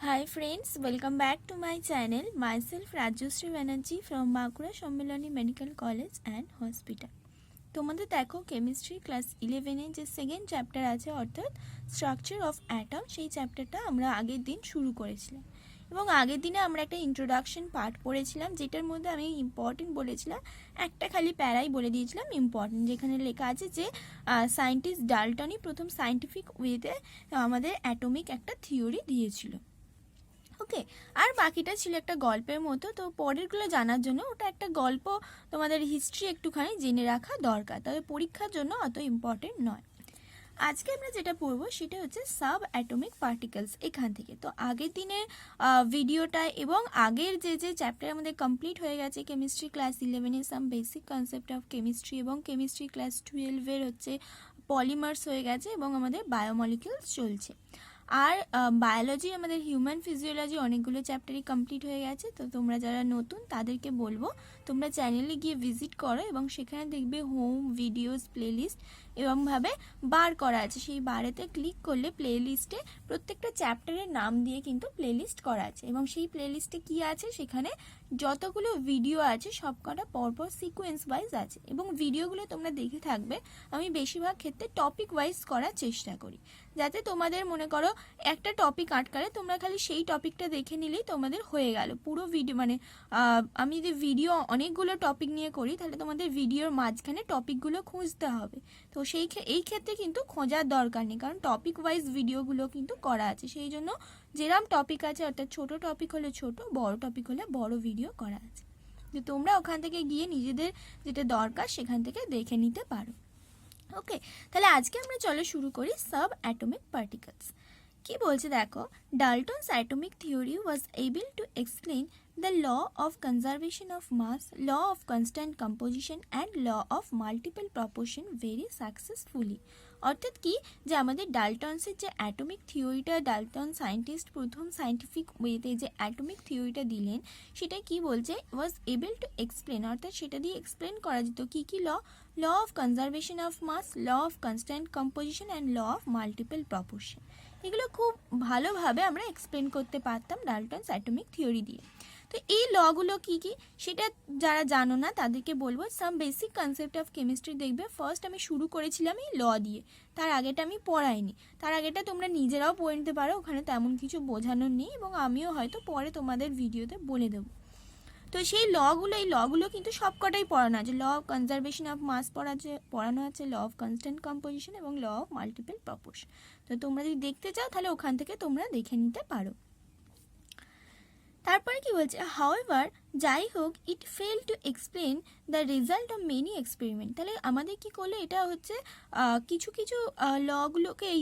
Hi friends, welcome back to my channel. Myself Rajyasree Banerjee from Bankura Sammiloni Medical College and Hospital. তোমাদের দেখো chemistry class 11 যে second chapter আছে অর্থাৎ structure of atom, সেই চ্যাপ্টারটা আমরা আগের দিন শুরু করেছিলাম এবং আগের দিনে আমরা একটা ইন্ট্রোডাকশন পার্ট পড়েছিলাম, যেটার মধ্যে আমি ইম্পর্টেন্ট বলেছিলাম, একটা খালি প্যারাই বলে দিয়েছিলাম ইম্পর্টেন্ট, যেখানে লেখা আছে যে সায়েন্টিস্ট ডাল্টনই প্রথম সায়েন্টিফিক ওয়েতে আমাদের অ্যাটমিক একটা থিওরি দিয়েছিল। ওকে, আর বাকিটা ছিল একটা গল্পের মতো। তো পরেরগুলো জানার জন্য ওটা একটা গল্প, তোমাদের হিস্ট্রি একটুখানি জেনে রাখা দরকার, তবে পরীক্ষার জন্য অত ইম্পর্টেন্ট নয়। আজকে আমরা যেটা পড়বো সেটা হচ্ছে সাব অ্যাটমিক পার্টিকেলস এখান থেকে। তো আগের দিনের ভিডিওটা এবং আগের যে চ্যাপ্টার আমাদের কমপ্লিট হয়ে গেছে, chemistry class 11 some basic concept of chemistry এবং কেমিস্ট্রি ক্লাস 12 হচ্ছে পলিমার্স হয়ে গেছে এবং আমাদের বায়োমলিকিউলস চলছে। আর বায়োলজি আমাদের হিউম্যান ফিজিওলজি অনেকগুলো চ্যাপ্টারই কমপ্লিট হয়ে গেছে। তো তোমরা যারা নতুন তাদেরকে বলবো তোমরা চ্যানেলে গিয়ে ভিজিট করো এবং সেখানে দেখবে হোম ভিডিওস প্লেলিস্ট এরকমভাবে বার করা আছে, সেই বারেতে ক্লিক করলে প্লেলিস্টে প্রত্যেকটা চ্যাপ্টারের নাম দিয়ে কিন্তু প্লেলিস্ট করা আছে এবং সেই প্লেলিস্টে কি আছে সেখানে যতগুলো ভিডিও আছে সবকটা পরপর সিকোয়েন্স ওয়াইজ আছে এবং ভিডিওগুলো তোমরা দেখে থাকবে। আমি বেশিরভাগ ক্ষেত্রে টপিক ওয়াইজ করার চেষ্টা করি, যাতে তোমাদের মনে করো একটা টপিক আটকালে তোমরা খালি সেই টপিকটা দেখে নিলেই তোমাদের হয়ে গেল পুরো ভিডিও। মানে আমি যদি ভিডিও অনেকগুলো টপিক নিয়ে করি তাহলে তোমাদের ভিডিওর মাঝখানে টপিকগুলো খুঁজতে হবে। তো এই ক্ষেত্রে কিন্তু খোঁজার দরকার নেই, কারণ টপিক ওয়াইজ ভিডিওগুলো কিন্তু করা আছে। সেই জন্য যেরকম টপিক আছে, অর্থাৎ ছোট টপিক হলে ছোট, বড় টপিক হলে বড় ভিডিও করা আছে। তো তোমরা ওখান থেকে গিয়ে নিজেদের যেটা দরকার সেখান থেকে দেখে নিতে পারো। ওকে, তাহলে আজকে আমরা চলো শুরু করি সাব অ্যাটমিক পার্টিকেলস। কি বলছে দেখো, Dalton's atomic theory was able to explain the law of conservation of mass, law of constant composition and law of multiple proportion very successfully. অর্থাৎ কি, যে আমাদের ডাল্টনসের যে অ্যাটমিক থিওরিটা, ডাল্টন সায়েন্টিস্ট প্রথম সায়েন্টিফিক ওয়েতে যে অ্যাটমিক থিওরিটা দিলেন, সেটা কি বলছে, ওয়াজ এবল টু এক্সপ্লেন, অর্থাৎ সেটা দিয়ে এক্সপ্লেন করা যেত কি কি law, law of conservation of mass, law of constant composition and law of multiple proportion. এগুলো খুব ভালোভাবে আমরা এক্সপ্লেন করতে পারতাম ডাল্টনস অ্যাটমিক থিওরি দিয়ে। তো এই লগুলো কি কি সেটা যারা জানো না তাদেরকে বলবো, some basic concept of chemistry দেখবে। ফার্স্ট আমি শুরু করেছিলাম এই ল দিয়ে, তার আগেটা আমি পড়াইনি, তার আগেটা তোমরা নিজেরাও পড়ে নিতে পারো, ওখানে তেমন কিছু বোঝানোর নেই এবং আমিও হয়তো পরে তোমাদের ভিডিওতে বলে দেবো। তো সেই এই লগুলো কিন্তু সবকটাই পড়ানো আছে। Law of conservation of mass পড়ানো আছে, ল অফ কনস্ট্যান্ট কম্পোজিশন এবং ল অফ মাল্টিপল প্রপোর্শন। তো তোমরা যদি দেখতে চাও তাহলে ওখান থেকে তোমরা দেখে নিতে পারো। তারপরে কি বলছে, হাউএভার যাই হোক, it fail to explain the result of many experiment. তাহলে আমাদের কি করলো, এটা হচ্ছে কিছু কিছু লগুলোকে, এই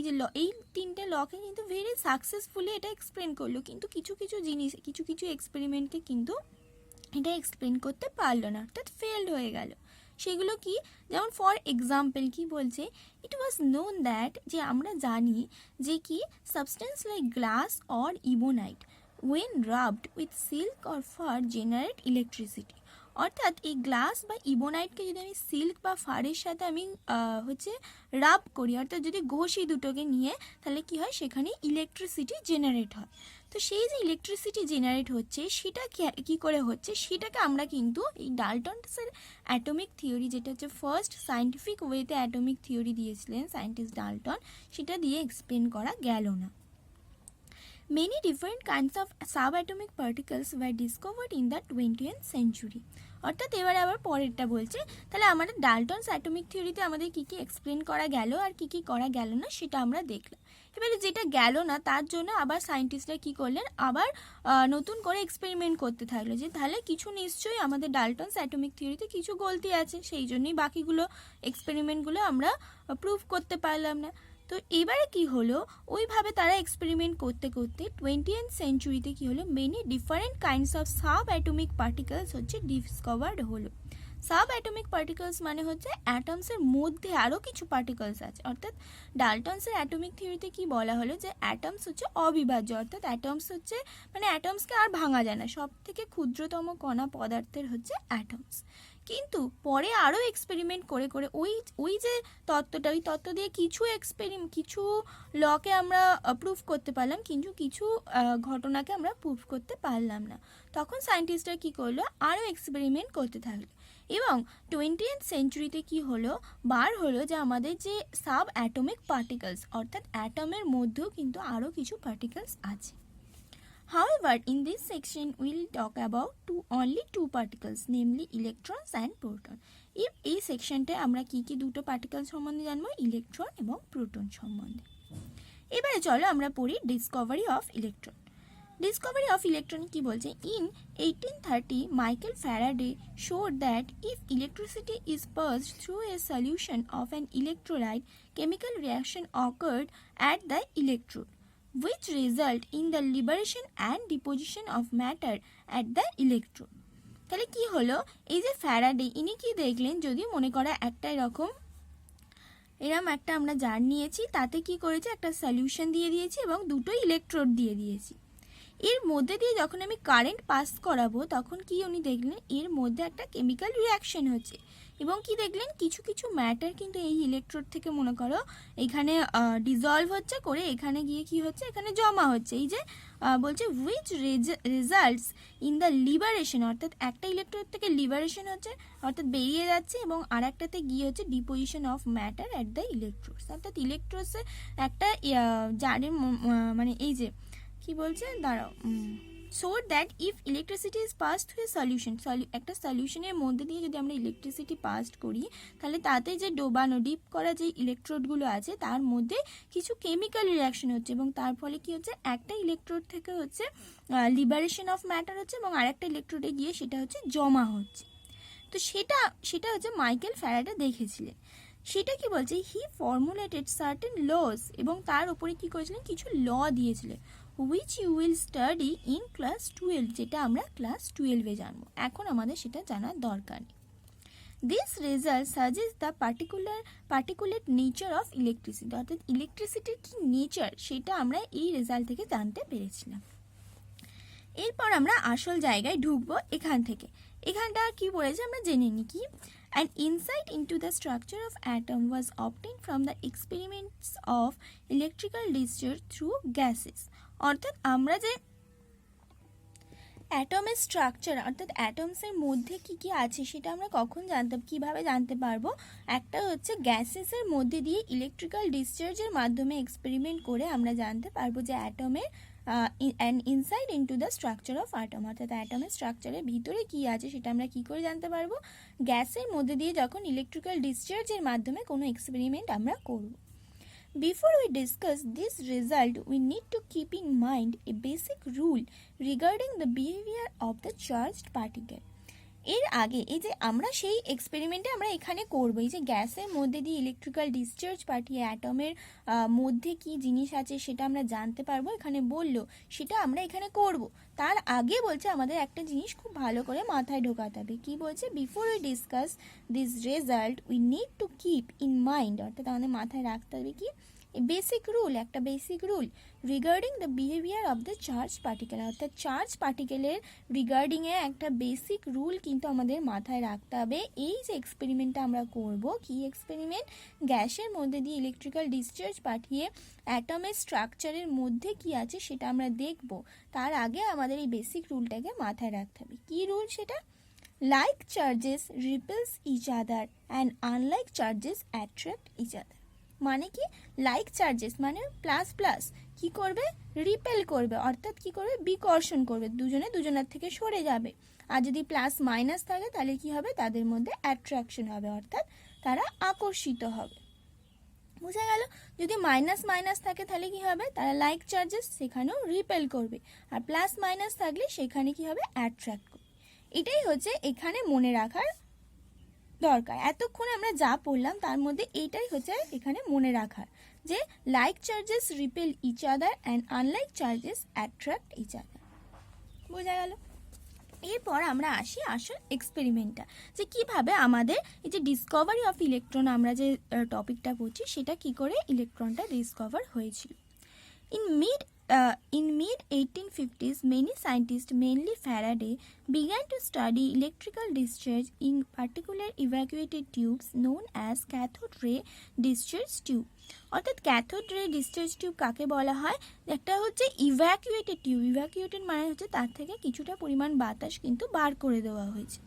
তিনটে লকে কিন্তু ভেরি সাকসেসফুলি এটা এক্সপ্লেন করলো, কিন্তু কিছু কিছু জিনিস, কিছু কিছু এক্সপেরিমেন্টকে কিন্তু এটা এক্সপ্লেন করতে পারলো না, অর্থাৎ ফেলড হয়ে গেল। সেগুলো কি, যেমন ফর এক্সাম্পল কি বলছে, ইট ওয়াজ নোন দ্যাট, যে আমরা জানি যে কি substance like glass or ebonite when rubbed with silk or fur generate electricity. অর্থাৎ এই গ্লাস বা ইবোনাইটকে যদি আমি সিল্ক বা ফারের সাথে আমি রাব করি, অর্থাৎ যদি ঘষি দুটোকে নিয়ে, তাহলে কি হয়, সেখানে ইলেকট্রিসিটি জেনারেট হয়। তো সেই যে ইলেকট্রিসিটি জেনারেট হচ্ছে সেটা কি করে হচ্ছে, সেটাকে আমরা কিন্তু এই ডাল্টনসের অ্যাটমিক থিওরি, যেটা হচ্ছে ফার্স্ট সায়েন্টিফিক ওয়েতে অ্যাটমিক থিওরি দিয়েছিলেন সায়েন্টিস্ট ডাল্টন, সেটা দিয়ে এক্সপ্লেন করা গেল না। Many different kinds of subatomic particles were discovered in the 20th century. অর্থাৎ এবারে আবার পরেরটা বলছে, তাহলে আমাদের ডাল্টনস অ্যাটমিক থিওরিতে আমাদের কী কী এক্সপ্লেন করা গেল আর কী কী করা গেল না সেটা আমরা দেখলাম। এবারে যেটা গেল না তার জন্য আবার সায়েন্টিস্টরা কী করলেন, আবার নতুন করে এক্সপেরিমেন্ট করতে থাকলো, যে তাহলে কিছু নিশ্চয়ই আমাদের ডাল্টনস অ্যাটমিক থিওরিতে কিছু গলতি আছে, সেই জন্যই বাকিগুলো এক্সপেরিমেন্টগুলো আমরা প্রুভ করতে পারলাম না। তো এবারে কি হলো, ওইভাবে তারা এক্সপেরিমেন্ট করতে করতে 20th সেঞ্চুরিতে কি হলো, many different kinds of sub atomic particles হচ্ছে ডিসকভার্ড হলো। সাব অ্যাটমিক পার্টিকেলস মানে হচ্ছে অ্যাটমসের মধ্যে আরও কিছু পার্টিকেলস আছে। অর্থাৎ ডাল্টনসের অ্যাটমিক থিওরিতে কি বলা হলো, যে অ্যাটমস হচ্ছে অবিভাজ্য, অর্থাৎ অ্যাটমস হচ্ছে মানে অ্যাটমসকে আর ভাঙা যায় না, সব থেকে ক্ষুদ্রতম কণা পদার্থের হচ্ছে অ্যাটমস। কিন্তু পরে আরও এক্সপেরিমেন্ট করে করে ওই যে তত্ত্বটা, ওই তত্ত্ব দিয়ে কিছু লকে আমরা প্রুফ করতে পারলাম, কিন্তু কিছু ঘটনাকে আমরা প্রুফ করতে পারলাম না। তখন সায়েন্টিস্টরা কী করলো, আরও এক্সপেরিমেন্ট করতে থাকলো এবং 20th সেঞ্চুরিতে কী হলো, বার হলো যে আমাদের যে সাব অ্যাটমিক পার্টিকেলস অর্থাৎ অ্যাটমের মধ্যেও কিন্তু আরও কিছু পার্টিকেলস আছে। However, in this section we will talk about only two particles, namely electrons and proton. এই সেকশনটায় আমরা কি দুটো পার্টিকেল সম্বন্ধে জানবো, ইলেকট্রন এবং প্রোটন সম্বন্ধে। এবারে চলো আমরা পড়ি Discovery of electron. Discovery of electron কি বলছে, in 1830 Michael Faraday showed that if electricity is passed through a solution of an electrolyte, chemical reaction occurred at the electrode, which result in the liberation and deposition of matter at the electrode. তাহলে কি হলো, এই যে Faraday ইনি কি দেখলেন, যদি মনে করা একটা এরম একটা আমরা জার নিয়েছি, তাতে কি করেছি, একটা সলিউশন দিয়ে দিয়েছি এবং দুটো ইলেকট্রোড দিয়ে দিয়েছি। এর মধ্যে দিয়ে যখন আমি কারেন্ট পাস করাবো তখন কি উনি দেখলেন, এর মধ্যে একটা কেমিক্যাল রিয়াকশন হচ্ছে এবং কি দেখলেন, কিছু কিছু ম্যাটার কিন্তু এই ইলেকট্রোড থেকে মনে করো এখানে ডিজলভ হচ্ছে করে এখানে গিয়ে কি হচ্ছে, এখানে জমা হচ্ছে। এই যে বলছে which results in the liberation, অর্থাৎ একটা ইলেকট্রোড থেকে লিবারেশন হচ্ছে অর্থাৎ বেরিয়ে যাচ্ছে এবং আর একটাতে গিয়ে হচ্ছে deposition of matter at the electrodes, অর্থাৎ ইলেকট্রোডসে একটা জারের মানে এই যে কি বলছে দাঁড়াও, so that if electricity is pass through a solution, একটা সলিউশনের মধ্যে দিয়ে যদি আমরা ইলেকট্রিসিটি পাস করি তাহলে তাতে যে ডোবানো ডিপ করা যে ইলেকট্রোডগুলো আছে তার মধ্যে কিছু কেমিক্যাল রিয়াকশন হচ্ছে এবং তার ফলে কি হচ্ছে, একটা ইলেকট্রোড থেকে হচ্ছে লিবারেশন অফ ম্যাটার হচ্ছে এবং আরেকটা ইলেকট্রোডে গিয়ে সেটা হচ্ছে জমা হচ্ছে। তো সেটা হচ্ছে মাইকেল ফ্যারাডে দেখেছিলেন। সেটা কি বলছে, হি ফর্মুলেটেড সার্টেন লস এবং তার উপরে কি করেছিলেন, কিছু ল দিয়েছিলেন, which you will study in class 12, যেটা আমরা ক্লাস 12-এ জানবো, এখন আমাদের সেটা জানার দরকার নেই। This result suggests the particulate nature of electricity, অর্থাৎ ইলেকট্রিসিটির কি নেচার সেটা আমরা এই রেজাল্ট থেকে জানতে পেরেছিলাম। এরপর আমরা আসল জায়গায় ঢুকবো এখানটা কি বলেছে আমরা জেনে নিই কি। An insight into the structure of atom was obtained from the experiments of electrical discharge through gases, অর্থাৎ আমরা যে অ্যাটমের স্ট্রাকচার অর্থাৎ অ্যাটমসের মধ্যে কি আছে সেটা আমরা কিভাবে জানতে পারবো, একটা হচ্ছে গ্যাসেসের মধ্যে দিয়ে ইলেকট্রিক্যাল ডিসচার্জের মাধ্যমে এক্সপেরিমেন্ট করে আমরা জানতে পারবো যে অ্যাটমের an insight into the structure of atom, অর্থাৎ অ্যাটমের স্ট্রাকচারের ভিতরে কি আছে সেটা আমরা কি করে জানতে পারবো, গ্যাসের মধ্যে দিয়ে যখন ইলেকট্রিক্যাল ডিসচার্জের মাধ্যমে কোনো এক্সপেরিমেন্ট আমরা করব। Before we discuss this result, we need to keep in mind a basic rule regarding the behavior of the charged particle. এর আগে এই যে আমরা সেই এক্সপেরিমেন্টে আমরা এখানে করবো, এই যে গ্যাসের মধ্যে দিয়ে ইলেকট্রিক্যাল ডিসচার্জ পাঠিয়ে অ্যাটমের মধ্যে কি জিনিস আছে সেটা আমরা জানতে পারবো, এখানে বললো সেটা আমরা এখানে করব। তার আগে বলছে আমাদের একটা জিনিস খুব ভালো করে মাথায় ঢোকাতে হবে, কি বলছে, before we discuss this result we need to keep in mind, অর্থাৎ আমাদের মাথায় রাখতে হবে কি, একটা basic rule regarding the behaviour of the charge particle, অর্থাৎ চার্জ পার্টিকেলের রিগার্ডিংয়ে একটা বেসিক রুল কিন্তু আমাদের মাথায় রাখতে হবে। এই যে এক্সপেরিমেন্টটা আমরা করব, কি এক্সপেরিমেন্ট, গ্যাসের মধ্যে দিয়ে ইলেকট্রিক্যাল ডিসচার্জ পাঠিয়ে অ্যাটমের স্ট্রাকচারের মধ্যে কি আছে সেটা আমরা দেখব, তার আগে আমাদের এই বেসিক রুলটাকে মাথায় রাখতে হবে। কি রুল সেটা, like charges repels each other and unlike charges attract each other. মানে কি, লাইক চার্জেস মানে প্লাস প্লাস কি করবে, রিপেল করবে, অর্থাৎ কি করবে, বিকর্ষণ করবে, দুজনের থেকে সরে যাবে। আর যদি প্লাস মাইনাস থাকে তাহলে কি হবে, তাদের মধ্যে অ্যাট্রাকশন হবে, অর্থাৎ তারা আকর্ষিত হবে। বোঝা গেল, যদি মাইনাস মাইনাস থাকে তাহলে কি হবে, তারা লাইক চার্জেস সেখানেও রিপেল করবে, আর প্লাস মাইনাস থাকলে সেখানে কি হবে, অ্যাট্রাক্ট করবে। এটাই হচ্ছে এখানে মনে রাখার দরকার। এতক্ষণ আমরা যা পড়লাম তার মধ্যে এইটাই হচ্ছে এখানে মনে রাখার, যে like charges repel each other and unlike charges attract each other. বোঝা গেল। এরপর আমরা আসি আসল এক্সপেরিমেন্টটা, যে কিভাবে আমাদের এই যে ডিসকভারি অফ ইলেকট্রন আমরা যে টপিকটা পড়ছি সেটা কি করে ইলেকট্রনটা ডিসকভার হয়েছিল। In mid 1850s, many scientists, mainly Faraday, began to study electrical discharge, in particular evacuated tubes known as cathode ray discharge tube. অর্থাৎ ক্যাথোড রে ডিসচার্জ টিউব কাকে বলা হয়? একটা হচ্ছে ইভ্যাকুয়েটেড টিউব। ইভ্যাকুয়েটেড মানে হচ্ছে তার থেকে কিছুটা পরিমাণ বাতাস কিন্তু বার করে দেওয়া হয়েছে।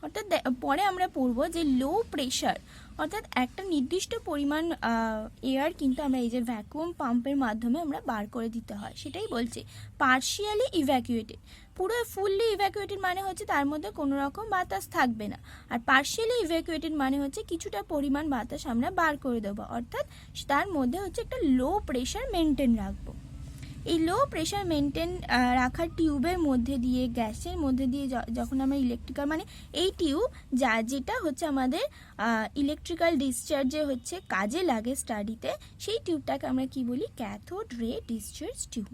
অর্থাৎ পরে আমরা পড়ব যে লো প্রেশার, অর্থাৎ একটা নির্দিষ্ট পরিমাণ এয়ার কিন্তু আমরা এই যে ভ্যাকুয়াম পাম্পের মাধ্যমে আমরা বার করে দিতে হয়, সেটাই বলছে পার্শিয়ালি ইভ্যাকুয়েটেড। পুরো ফুললি ইভ্যাকুয়েটেড মানে হচ্ছে তার মধ্যে কোনো রকম বাতাস থাকবে না, আর পার্শিয়ালি ইভ্যাকুয়েটেড মানে হচ্ছে কিছুটা পরিমাণ বাতাস আমরা বার করে দেবো, অর্থাৎ তার মধ্যে হচ্ছে একটা লো প্রেশার মেনটেন রাখবো। এই লো প্রেশার মেনটেন রাখার টিউবের মধ্যে দিয়ে, গ্যাসের মধ্যে দিয়ে যখন আমরা ইলেকট্রিক্যাল মানে এই টিউব যেটা হচ্ছে আমাদের ইলেকট্রিক্যাল ডিসচার্জে হচ্ছে কাজে লাগে স্টাডিতে, সেই টিউবটাকে আমরা কি বলি? Cathode ray discharge tube.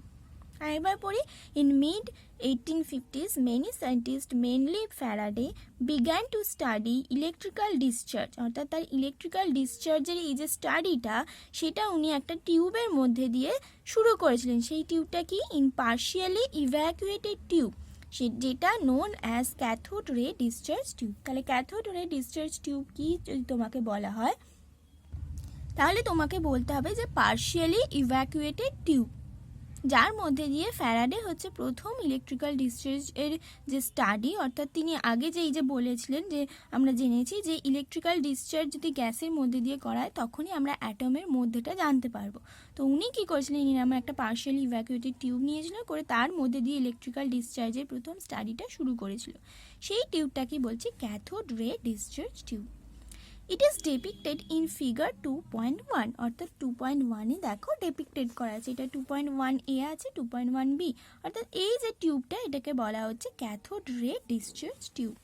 আর এবার পড়ি, in mid 1850s many scientists, mainly Faraday, began to study electrical discharge, অর্থাৎ তার ইলেকট্রিক্যাল ডিসচার্জের এই যে স্টাডিটা, সেটা উনি একটা টিউবের মধ্যে দিয়ে শুরু করেছিলেন। সেই টিউবটা কি? ইন পার্শিয়ালি ইভ্যাকুয়েটেড টিউব, যেটা known as cathode ray discharge tube. তাহলে ক্যাথোড রে ডিসচার্জ টিউব কি যদি তোমাকে বলা হয়, তাহলে তোমাকে বলতে হবে যে পার্শিয়ালি ইভ্যাকুয়েটেড টিউব, যার মধ্যে দিয়ে ফ্যারাডে হচ্ছে প্রথম ইলেকট্রিক্যাল ডিসচার্জ এর যে স্টাডি, অর্থাৎ তিনি আগে যে বলেছিলেন যে আমরা জেনেছি যে ইলেকট্রিক্যাল ডিসচার্জ যদি গ্যাসের মধ্যে দিয়ে করায় তখনই আমরা অ্যাটমের মধ্যেটা জানতে পারবো। তো উনি কী করেছিলেন? ইনি আমরা একটা পার্শিয়ালি ইভ্যাকুয়েটেড টিউব নিয়েছিলেন, করে তার মধ্যে দিয়ে ইলেকট্রিক্যাল ডিসচার্জের প্রথম স্টাডিটা শুরু করেছিল। সেই টিউবটাকে বলছি cathode ray discharge tube. It is depicted in figure 2.1, অর্থাৎ 2.1-এ দেখো ডেপিক্টেড করা আছে। এটা 2.1a আছে, 2.1b, অর্থাৎ এই যে টিউবটা এটাকে বলা হচ্ছে ক্যাথোড রে ডিসচার্জ টিউব।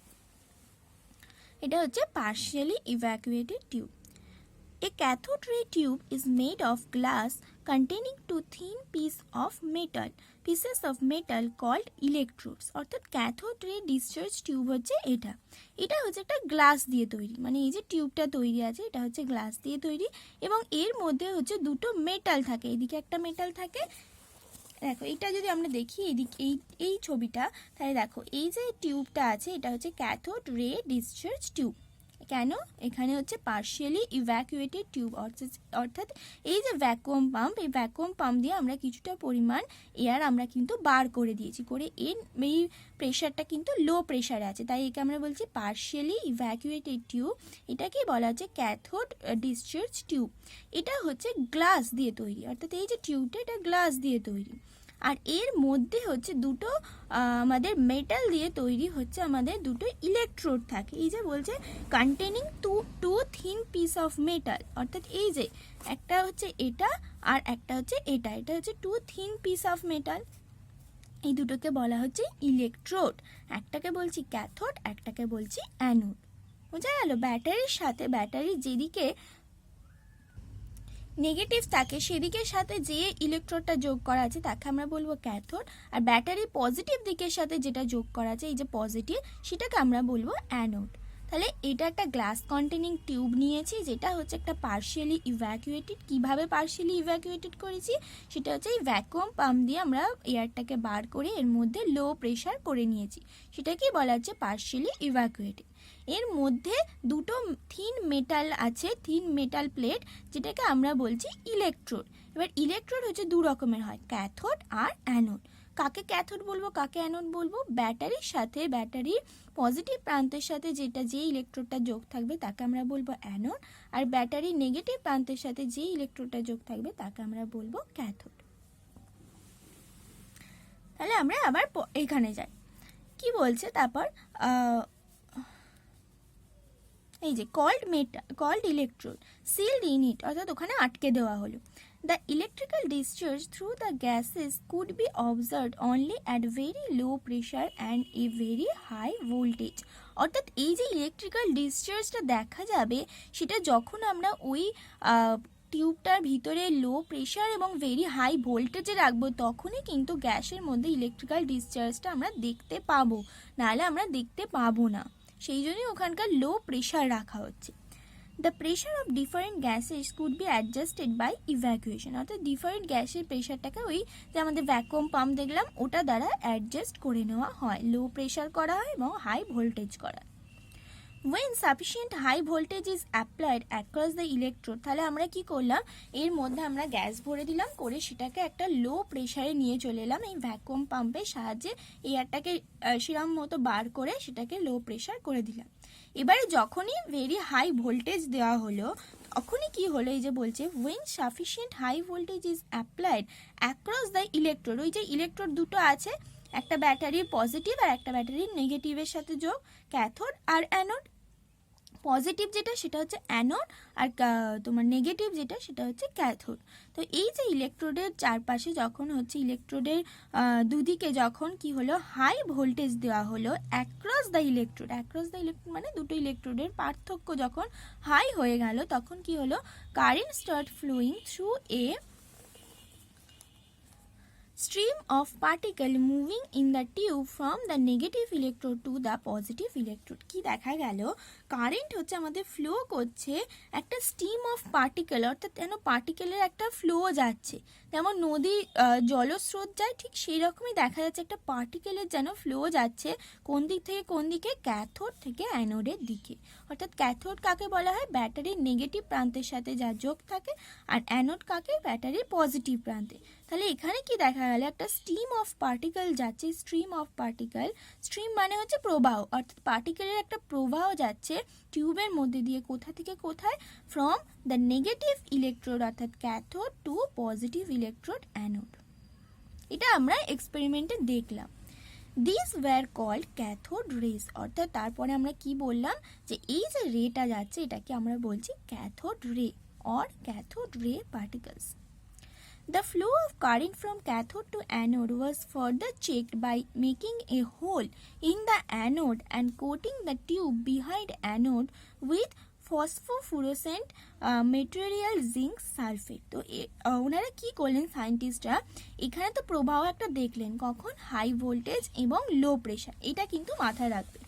এটা হচ্ছে partially evacuated tube. A cathode ray tube is made of glass containing two thin pieces of metal called electrodes, অর্থাৎ ক্যাথোড রে ডিসচার্জ টিউব হচ্ছে এটা হচ্ছে একটা গ্লাস দিয়ে তৈরি, মানে এই যে টিউবটা তৈরি আছে এটা হচ্ছে গ্লাস দিয়ে তৈরি, এবং এর মধ্যে হচ্ছে দুটো মেটাল থাকে, এদিকে একটা মেটাল থাকে। দেখো এটা যদি আমরা দেখি এদিকে এই ছবিটা, তাহলে দেখো এই যে টিউবটা আছে এটা হচ্ছে ক্যাথোড রে ডিসচার্জ টিউব। কেন? এখানে হচ্ছে পার্শিয়ালি ইভ্যাকুয়েটেড টিউব, অর্থাৎ এই যে ভ্যাকুয়াম পাম্প, এই ভ্যাকুয়াম পাম্প দিয়ে আমরা কিছুটা পরিমাণ এয়ার আমরা কিন্তু বার করে দিয়েছি, করে এই প্রেশারটা কিন্তু লো প্রেশারে আছে, তাই একে আমরা বলছি পার্শিয়ালি ইভ্যাকুয়েটেড টিউব। এটাকেই বলা হচ্ছে ক্যাথোড ডিসচার্জ টিউব। এটা হচ্ছে গ্লাস দিয়ে তৈরি, অর্থাৎ এই যে টিউবটা এটা গ্লাস দিয়ে তৈরি, আর এর মধ্যে হচ্ছে দুটো আমাদের মেটাল দিয়ে তৈরি হচ্ছে আমাদের দুটো ইলেকট্রোড থাকে। এই যে বলছে containing two thin piece of metal, অর্থাৎ এই যে একটা হচ্ছে এটা আর একটা হচ্ছে এটা হচ্ছে two thin piece of metal. এই দুটোকে বলা হচ্ছে ইলেকট্রোড। একটাকে বলছি ক্যাথোড, একটাকে বলছি অ্যানোড। বোঝা গেল? ব্যাটারির সাথে, ব্যাটারির যেদিকে নেগেটিভ থাকে সেদিকের সাথে যে ইলেকট্রোডটা যোগ করা আছে তাকে আমরা বলবো ক্যাথোড, আর ব্যাটারির পজিটিভ দিকের সাথে যেটা যোগ করা আছে এই যে পজিটিভ, সেটাকে আমরা বলবো অ্যানোড। তাহলে এটা একটা গ্লাস কন্টেনিং টিউব নিয়েছি, যেটা হচ্ছে একটা পার্শিয়ালি ইভ্যাকুয়েটেড। কিভাবে পার্শিয়ালি ইভ্যাকুয়েটেড করেছি? সেটা হচ্ছে এই ভ্যাকুয়াম পাম্প দিয়ে আমরা এয়ারটাকে বার করে এর মধ্যে লো প্রেশার করে নিয়েছি, সেটাকেই বলা হচ্ছে পার্শিয়ালি ইভ্যাকুয়েটেড। এর মধ্যে দুটো থিন মেটাল আছে, থিন মেটাল প্লেট, যেটাকে আমরা বলছি ইলেকট্রোড। এবার ইলেকট্রোড হচ্ছে দু রকমের হয়, ক্যাথোড আর অ্যানোড। কাকে ক্যাথোড বলবো, কাকে অ্যানোড বলবো? ব্যাটারির সাথে, ব্যাটারির পজিটিভ প্রান্তের সাথে যে ইলেকট্রোডটা যোগ থাকবে তাকে আমরা বলবো অ্যানোড, আর ব্যাটারির নেগেটিভ প্রান্তের সাথে যে ইলেকট্রোডটা যোগ থাকবে তাকে আমরা বলবো ক্যাথোড। তাহলে আমরা আবার এখানে যাই, কি বলছে তারপর, এই যে called electrode sealed in it, অর্থাৎ ওখানে আটকে দেওয়া হলো। The electrical discharge through the gases could be observed only at very low pressure and a very high voltage, অর্থাৎ এই যে ইলেকট্রিক্যাল ডিসচার্জটা দেখা যাবে সেটা যখন আমরা ওই টিউবটার ভিতরে লো প্রেশার এবং ভেরি হাই ভোল্টেজে রাখবো, তখনই কিন্তু গ্যাসের মধ্যে ইলেকট্রিক্যাল ডিসচার্জটা আমরা দেখতে পাবো, নাহলে আমরা দেখতে পাবো না। সেই জন্যই ওখানকার লো প্রেশার রাখা হচ্ছে। The pressure of different gases could be adjusted by evacuation, অর্থাৎ ডিফারেন্ট গ্যাসের প্রেশারটাকে ওই যে আমাদের ভ্যাকুয়াম পাম্প দেখলাম ওটা দ্বারা অ্যাডজাস্ট করে নেওয়া হয়, লো প্রেশার করা হয় এবং হাই ভোল্টেজ করা হয়। when sufficient high voltage is applied across the electrode, তাহলে আমরা কি করলাম, এর মধ্যে আমরা গ্যাস ভরে দিলাম, করে সেটাকে একটা লো প্রেশারে নিয়ে চলে এলাম এই ভ্যাকুয়াম পাম্পের সাহায্যে এয়ারটাকে সেরকম মতো বার করে সেটাকে লো প্রেশার করে দিলাম। এবারে যখনই ভেরি হাই ভোল্টেজ দেওয়া হলো তখনই কি হলো, এই যে বলছে when sufficient high voltage is applied across the electrode, ওই যে ইলেকট্রোড দুটো আছে, একটা ব্যাটারির পজিটিভ আর একটা ব্যাটারির নেগেটিভের সাথে যোগ, ক্যাথোড আর অ্যানোড। পজিটিভ যেটা সেটা হচ্ছে অ্যানোড আর তোমার নেগেটিভ যেটা সেটা হচ্ছে ক্যাথোড। তো এই যে ইলেকট্রোডের চারপাশে যখন হচ্ছে ইলেকট্রোডের দুদিকে যখন কি হলো হাই ভোল্টেজ দেওয়া হলো অ্যাক্রস দ্য ইলেকট্রোড, মানে দুটো ইলেকট্রোডের পার্থক্য যখন হাই হয়ে গেল তখন কি হলো, current start flowing through a stream of particle moving in the tube from the negative electrode to the positive electrode। কি দেখা গেল, কারেন্ট হচ্ছে আমাদের ফ্লো করছে একটা স্টিম অফ পার্টিকেল, অর্থাৎ যেন পার্টিকেলের একটা ফ্লো যাচ্ছে, যেমন নদীর জলস্রোত যায় ঠিক সেই রকমই দেখা যাচ্ছে একটা পার্টিকেলের যেন ফ্লো যাচ্ছে কোন দিক থেকে কোন দিকে, ক্যাথোড থেকে অ্যানোডের দিকে। অর্থাৎ ক্যাথোড কাকে বলা হয়, ব্যাটারির নেগেটিভ প্রান্তের সাথে যা যোগ থাকে, আর অ্যানোড কাকে, ব্যাটারির পজিটিভ প্রান্তে। তাহলে এখানে কি দেখা গেল, একটা স্ট্রিম অফ পার্টিকেল যাচ্ছে, স্ট্রিম অফ পার্টিকেল, স্ট্রিম মানে হচ্ছে প্রবাহ, অর্থাৎ পার্টিকেলের একটা প্রবাহ যাচ্ছে টিউবের মধ্যে দিয়ে, কোথা থেকে কোথায়, ফ্রম দ্য নেগেটিভ ইলেকট্রোড অর্থাৎ cathode to positive electrode anode. এটা আমরা এক্সপেরিমেন্টে দেখলাম। These were called cathode rays, অর্থাৎ তারপরে আমরা কি বললাম যে এই যে রেটা যাচ্ছে এটাকে আমরা বলছি cathode ray or cathode ray particles. The flow of current from cathode to anode was further checked by making a hole in the anode and coating the tube behind anode with phosphorescent material zinc sulfate। তো ওনারা কি করলেন সায়েন্টিস্টরা, এখানে তো প্রবাহ একটা দেখলেন কখন, হাই ভোল্টেজ এবং লো প্রেশার, এটা কিন্তু মাথায় রাখবে।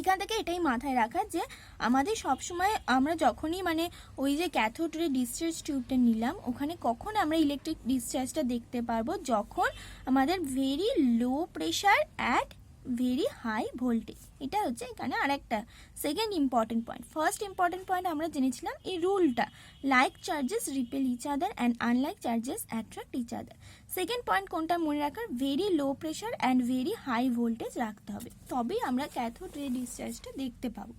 এখান থেকে এটাই মাথায় রাখা যে আমাদের সবসময় আমরা যখনই মানে ওই যে ক্যাথোড রে ডিসচার্জ টিউবটা নিলাম ওখানে কখন আমরা ইলেকট্রিক ডিসচার্জটা দেখতে পারবো, যখন আমাদের very low pressure at very high voltage. এটা হচ্ছে এখানে আরেকটা second important point. First important point আমরা জেনেছিলাম এই রুলটা, like charges repel each other and unlike charges attract each other. Second point কোনটা মনে রাখার, very low pressure and very high voltage রাখতে হবে, তবেই আমরা ক্যাথোড রে ডিসচার্জটা দেখতে পাবো।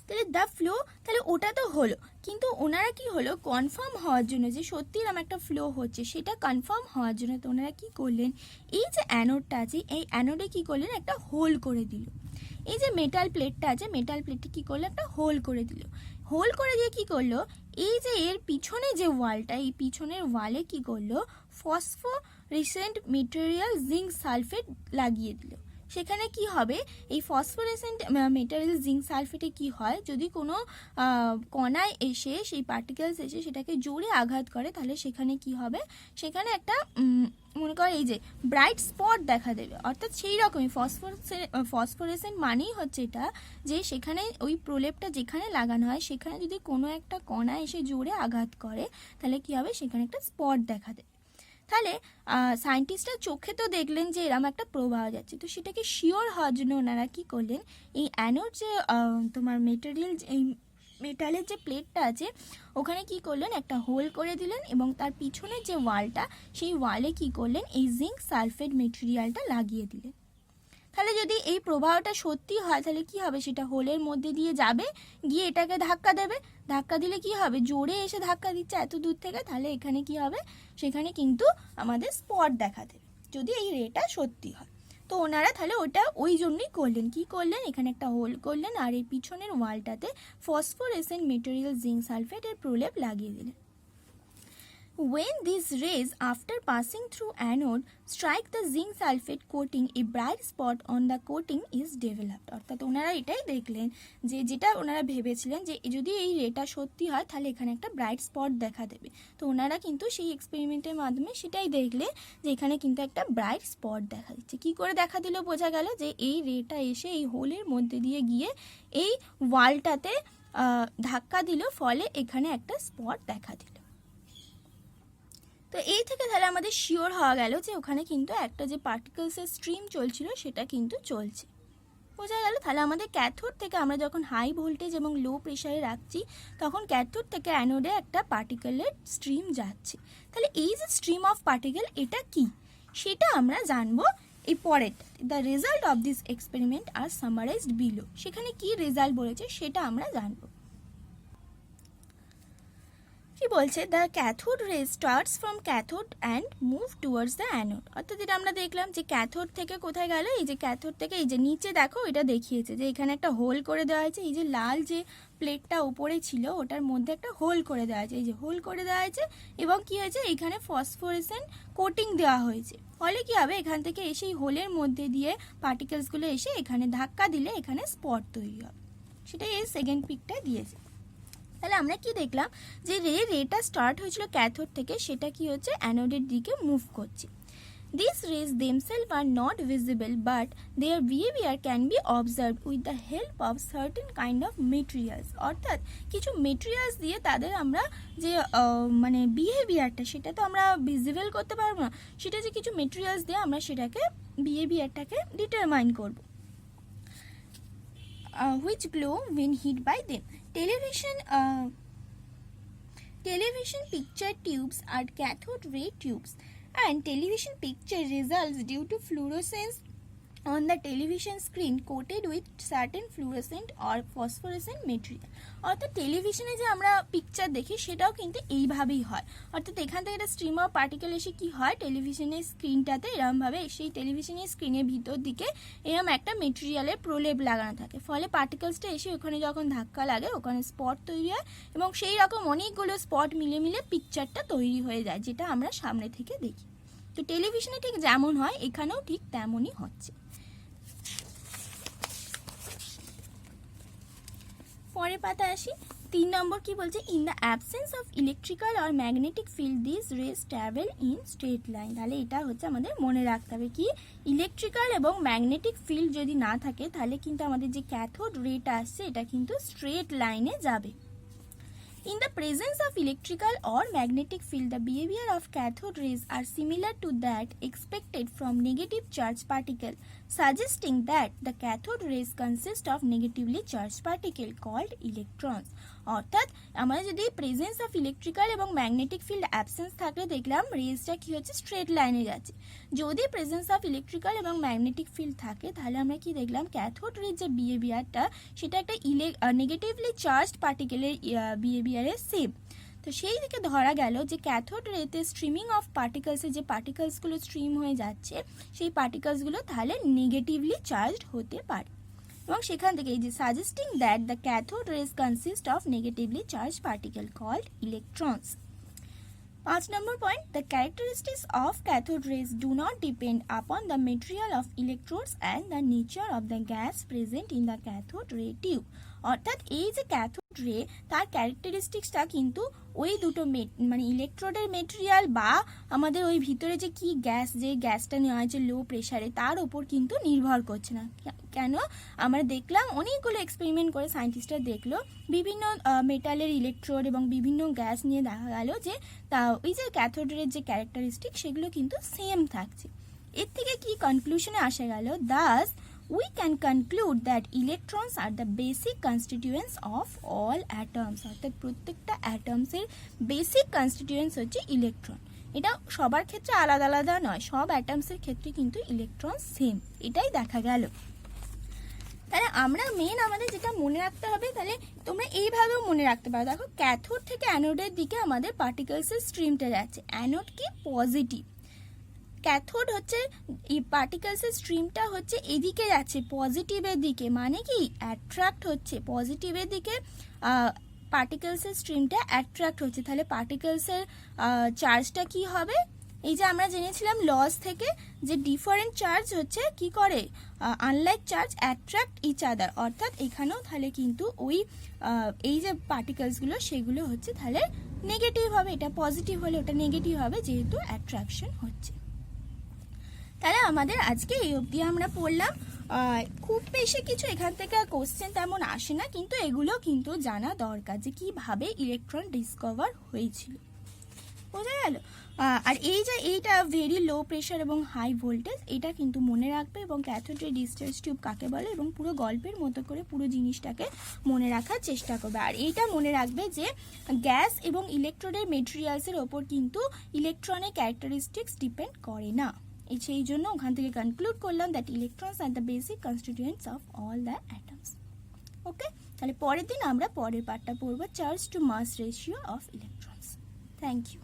তাহলে দ্য ফ্লো, তাহলে ওটা তো হলো, কিন্তু ওনারা কি হলো কনফার্ম হওয়ার জন্য যে সত্যি এরকম একটা ফ্লো হচ্ছে সেটা কনফার্ম হওয়ার জন্য তো ওনারা কি করলেন, এই যে অ্যানোডটা আছে এই অ্যানোডে কি করলেন একটা হোল করে দিল, এই যে মেটাল প্লেটটা আছে মেটাল প্লেটে কি করলো একটা হোল করে দিল, হোল করে দিয়ে কি করলো, এই যে এর পিছনে যে ওয়ালটা এই পিছনের ওয়ালে কি করলো ফসফোরেসেন্ট মেটেরিয়াল জিঙ্ক সালফেট লাগিয়ে দিল। সেখানে কি হবে, এই ফসফোরেসেন্ট মেটেরিয়াল জিঙ্ক সালফেটে কি হয়, যদি কোনো কণায় এসে সেই পার্টিকেলস এসে সেটাকে জোরে আঘাত করে তাহলে সেখানে কি হবে, সেখানে একটা মনে কর এই যে ব্রাইট স্পট দেখা দেবে। অর্থাৎ সেই রকমই ফসফোরেসেন্ট মানেই হচ্ছে এটা যে সেখানে ওই প্রলেপটা যেখানে লাগানো হয় সেখানে যদি কোনো একটা কণা এসে জোরে আঘাত করে তাহলে কি হবে, সেখানে একটা স্পট দেখা দেবে। তাহলে সায়েন্টিস্টরা চোখে তো দেখলেন যে এরম একটা প্রবাহ যাচ্ছে, তো সেটাকে শিওর হওয়ার জন্য ওনারা কি করলেন, এই অ্যানোড যে তোমার মেটেরিয়াল এই মেটালের যে প্লেটটা আছে ওখানে কি করলেন একটা হোল করে দিলেন এবং তার পিছনের যে ওয়ালটা সেই ওয়ালে কি করলেন এই জিঙ্ক সালফেট মেটেরিয়ালটা লাগিয়ে দিলেন। তাহলে যদি এই প্রবাহটা সত্যি হয় তাহলে কি হবে, সেটা হোলের মধ্যে দিয়ে যাবে, গিয়ে এটাকে ধাক্কা দেবে, ধাক্কা দিলে কি হবে, জোরে এসে ধাক্কা দিচ্ছে এত দূর থেকে, তাহলে এখানে কি হবে, সেখানে কিন্তু আমাদের স্পট দেখা দেবে যদি এই রেটা সত্যি হয়। তো ওনারা তাহলে ওটা ওই জন্যই করলেন, কি করলেন এখানে একটা হোল করলেন আর এই পিছনের ওয়ালটাতে ফসফোরেসেন্ট মেটেরিয়াল জিঙ্ক সালফেটের প্রলেপ লাগিয়ে দিলেন। When these rays after passing through anode strike the zinc sulfate coating, a bright spot on the coating is developed। অর্থাৎ ওনারা এটাই দেখলেন যে যেটা ওনারা ভেবেছিলেন যে যদি এই রেটা সত্যি হয় তাহলে এখানে একটা ব্রাইট স্পট দেখা দেবে, তো ওনারা কিন্তু সেই এক্সপেরিমেন্টের মাধ্যমে সেটাই দেখলেন যে এখানে কিন্তু একটা ব্রাইট স্পট দেখা দিচ্ছে। কী করে দেখা দিল, বোঝা গেল যে এই রেটা এসে এই হোলের মধ্যে দিয়ে গিয়ে এই ওয়ালটাতে ধাক্কা দিল, ফলে এখানে একটা স্পট দেখা দিল। তো এই থেকে তাহলে আমাদের শিওর হওয়া গেল যে ওখানে কিন্তু একটা যে পার্টিকেলসের স্ট্রিম চলছিল সেটা কিন্তু চলছে। বোঝা গেল? তাহলে আমাদের ক্যাথোড থেকে আমরা যখন হাই ভোল্টেজ এবং লো প্রেশারে রাখছি তখন ক্যাথোড থেকে অ্যানোডে একটা পার্টিকেলের স্ট্রিম যাচ্ছে। তাহলে এই যে স্ট্রিম অফ পার্টিকেল এটা কি সেটা আমরা জানবো এই পরের। The result of this experiment are summarised below. সেখানে কি রেজাল্ট বলেছে সেটা আমরা জানবো। কি বলছে, the cathode ray starts from cathode and move towards the anode. অর্থাৎ এটা আমরা দেখলাম যে ক্যাথোড থেকে কোথায় গেল, এই যে ক্যাথোড থেকে এই যে নিচে দেখো এটা দেখিয়েছে যে এখানে একটা হোল করে দেওয়া হয়েছে। এই যে লাল যে প্লেটটা উপরে ছিল ওটার মধ্যে একটা হোল করে দেওয়া হয়েছে, এই যে হোল করে দেওয়া হয়েছে, এবং কি হয়েছে এখানে ফসফোরেসেন্ট কোটিং দেওয়া হয়েছে। ফলে কি হবে, এখান থেকে এসে এই হোলের মধ্যে দিয়ে পার্টিকেলসগুলো এসে এখানে ধাক্কা দিলে এখানে স্পট তৈরি হবে। সেটাই এই সেকেন্ড পিকটা দিয়েছে। তাহলে আমরা কি দেখলাম যে রেটা স্টার্ট হয়েছিল ক্যাথোড থেকে, সেটা কি হচ্ছে অ্যানোডের দিকে মুভ করছে। These rays themselves are not visible but their behaviour can be observe with the help of certain kind of materials. অর্থাৎ কিছু মেটেরিয়ালস দিয়ে তাদের আমরা যে মানে বিহেভিয়ারটা সেটা তো আমরা ভিজিবল করতে পারবো না, সেটা যে কিছু মেটেরিয়ালস দিয়ে আমরা সেটাকে বিহেভিয়ারটাকে ডিটারমাইন করব। Which glow when hit by them. Television picture tubes are cathode ray tubes, and television picture results due to fluorescence on the television screen coated with certain fluorescent or phosphorescent material. অর্থাৎ টেলিভিশনে যে আমরা picture দেখি সেটাও কিন্তু এইভাবেই হয়। অর্থাৎ এখান থেকে একটা স্ট্রিম অফ পার্টিকেল এসে কি হয়, টেলিভিশনের স্ক্রিনটাতে এরমভাবে সেই টেলিভিশনের স্ক্রিনের ভিতর দিকে এরম একটা মেটেরিয়ালের প্রলেপ লাগানো থাকে। ফলে পার্টিকেলসটা এসে ওখানে যখন ধাক্কা লাগে ওখানে স্পট তৈরি হয়, এবং সেই রকম অনেকগুলো স্পট মিলে মিলে পিকচারটা তৈরি হয়ে যায়, যেটা আমরা সামনে থেকে দেখি। তো টেলিভিশনে ঠিক যেমন হয় এখানেও ঠিক তেমনই হচ্ছে। পরের পাতা আসি, 3 নম্বর কি বলছে, in the absence of electrical or magnetic field these rays travel in straight line. তাহলে এটা হচ্ছে আমাদের মনে রাখতে হবে কি, ইলেকট্রিক্যাল এবং ম্যাগনেটিক ফিল্ড যদি না থাকে তাহলে কিন্তু আমাদের যে ক্যাথোড রেটা আসছে এটা কিন্তু স্ট্রেট লাইনে যাবে। In the presence of electrical or magnetic field, the behavior of cathode rays are similar to that expected from negative charged particle, suggesting that the cathode rays consist of negatively charged particle called electrons. অর্থাৎ আমরা যদি presence of electrical এবং magnetic field absence থাকলে দেখলাম রেজটা কি হচ্ছে straight লাইনে যাচ্ছে। যদি প্রেজেন্স অফ ইলেকট্রিক্যাল এবং ম্যাগনেটিক ফিল্ড থাকে তাহলে আমরা কি দেখলাম ক্যাথোড রেজ যে বিহেভিয়ারটা সেটা একটা নেগেটিভলি চার্জড পার্টিকেলের বিহেভিয়ারের সেম। তো সেই দিকে ধরা গেল যে ক্যাথোড রেতে স্ট্রিমিং অফ পার্টিকেলসে যে পার্টিকেলসগুলো স্ট্রিম হয়ে যাচ্ছে সেই পার্টিকেলসগুলো তাহলে নেগেটিভলি চার্জড হতে পারে, এবং সেখান থেকে এই যে suggesting that the cathode rays consist of negatively charge particle called electrons. 5 number point, the characteristics of cathode rays do not depend upon the material of electrodes and the nature of the gas present in the cathode ray tube. অর্থাৎ এই যে cathode ray তার ক্যারেক্টারিস্টিক্সটা কিন্তু ওই দুটো মানে ইলেকট্রোডের material বা আমাদের ওই ভিতরে যে কি গ্যাস, যে গ্যাসটা নেওয়া হয়েছে লো প্রেশারে তার ওপর কিন্তু নির্ভর করছে না। কেন, আমরা দেখলাম অনেকগুলো এক্সপেরিমেন্ট করে সায়েন্টিস্টরা দেখলো বিভিন্ন মেটালের ইলেকট্রোড এবং বিভিন্ন গ্যাস নিয়ে দেখা গেল যে তা ওই যে ক্যাথোডের যে ক্যারেক্টারিস্টিক সেগুলো কিন্তু সেম থাকছে। এর থেকে কি কনক্লুশনে আসা গেল, Das we can conclude that electrons are the basic constituents of all atoms. অর্থাৎ প্রত্যেকটা অ্যাটমসের বেসিক কনস্টিটিউয়েন্টস হচ্ছে ইলেকট্রন। এটা সবার ক্ষেত্রে আলাদা আলাদা নয়, সব অ্যাটমসের ক্ষেত্রে কিন্তু ইলেকট্রন সেম, এটাই দেখা গেল। তাহলে আমরা মেন আমাদের যেটা মনে রাখতে হবে, তাহলে তোমরা এইভাবেও মনে রাখতে পারো, দেখো ক্যাথোড থেকে অ্যানোডের দিকে আমাদের পার্টিকেলসের স্ট্রিমটা যাচ্ছে, অ্যানোড কি পজিটিভ, ক্যাথোড হচ্ছে এই পার্টিকেলসের স্ট্রিমটা হচ্ছে এদিকে যাচ্ছে পজিটিভের দিকে, মানে কি অ্যাট্রাক্ট হচ্ছে পজিটিভের দিকে, পার্টিকেলসের স্ট্রিমটা অ্যাট্রাক্ট হচ্ছে। তাহলে পার্টিকেলসের চার্জটা কি হবে, এই যে আমরা জেনেছিলাম লস থেকে যে ডিফারেন্ট চার্জ হচ্ছে কি করে, unlike charge attract each other. অর্থাৎ এখানেও তাহলে কিন্তু ওই এই যে পার্টিকেলসগুলো সেগুলো হচ্ছে তাহলে নেগেটিভ হবে, এটা পজিটিভ হলে ওটা নেগেটিভ হবে যেহেতু অ্যাট্রাকশন হচ্ছে। তাহলে আমাদের আজকে এই অবধি আমরা পড়লাম খুব বেশি কিছু এখান থেকে কোশ্চেন তেমন আসে না, কিন্তু এগুলো কিন্তু জানা দরকার যে কিভাবে ইলেকট্রন ডিসকভার হয়েছিল। বোঝা গেল? আর এই যে এইটা ভেরি লো প্রেশার এবং হাই ভোল্টেজ, এটা কিন্তু মনে রাখবে, এবং ক্যাথোড রে ডিসচার্জ টিউব কাকে বলে, এবং পুরো গল্পের মতো করে পুরো জিনিসটাকে মনে রাখার চেষ্টা করবে। আর এইটা মনে রাখবে যে গ্যাস এবং ইলেকট্রনের মেটেরিয়ালসের ওপর কিন্তু ইলেকট্রনের ক্যারেক্টারিস্টিক্স ডিপেন্ড করে না। সেই জন্য ওখান থেকে কনক্লুড করলাম that electrons are the basic constituents of all the atoms. Okay, তাহলে পরের দিন আমরা পরের পার্টটা পড়বো, charge to mass ratio of electrons. Thank you.